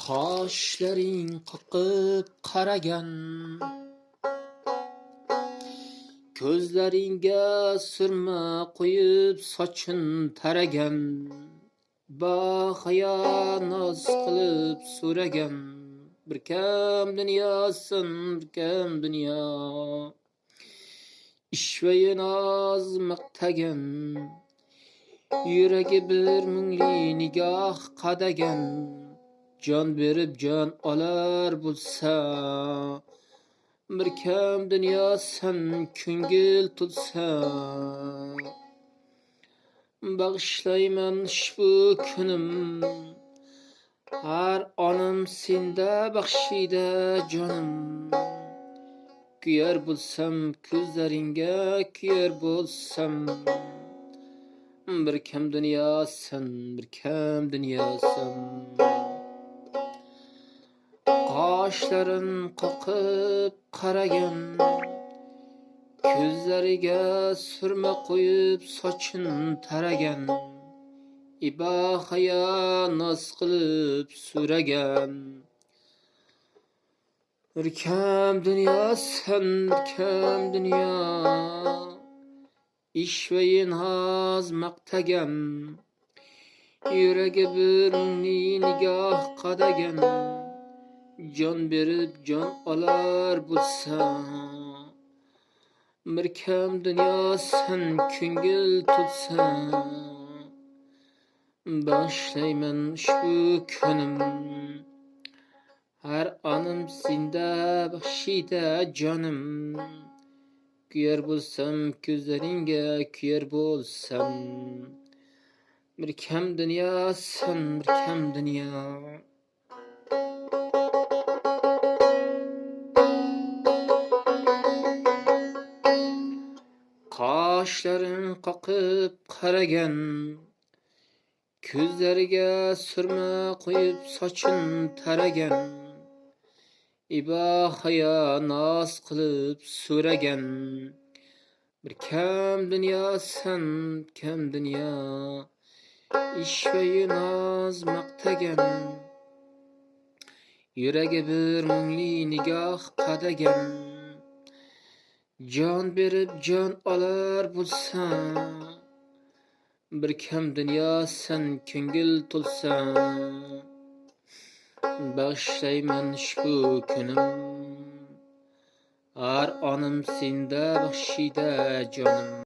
Qoshlaring qoqib qaragan, ko'zlaringga surma qo'yib soching taragan, bahayo noz qilib so'ragan, bir kam dunyosin, bir kam dunyo. Ishvay noz maqtagan, yuragi bir mungli nigoh qadagan, jon berib jon olar bo'lsa, bir kam dunyosan ko'ngil tutsa. Bag'ishlayman ushbu kunim, har onim senda baxshida jonim. Kuyar bo'lsam ko'zlaringga, kuyar bo'lsam, bir kam dunyosan, bir kam dunyosan. Qoshlarin qoqib qaragan, ko'zlariga surma qo'yib sochin taragan, ibahayo noz qilib so'ragan, bir kam dunyosan, bir kam dunyo. Ishvay noz maqtagan, yuragi bir mungli nigoh qadagan, jon berib jon olar bo'lsa, bir kam dunyosan ko'ngil tutsa. Bag'ishlayman ushbu kunim, har onim senda baxshida jonim. Kuyar bo'lsam ko'zlaringga, kuyar bo'lsam, bir kam dunyosan, bir kam dunyo. Qoshlarin qoqib qaragan, ko'zlariga surma qo'yib sochin taragan, ibahayo noz qilib so'ragan, bir kam dunyosan, kam dunyo. Ishvay noz maqtagan, yuragi bir mungli nigoh qadagan, jon berib jon olar bo'lsa, bir kam dunyosan ko'ngil to'lsa. Bag'ishlayman ushbu kunim, har onim senda baxshida jonim.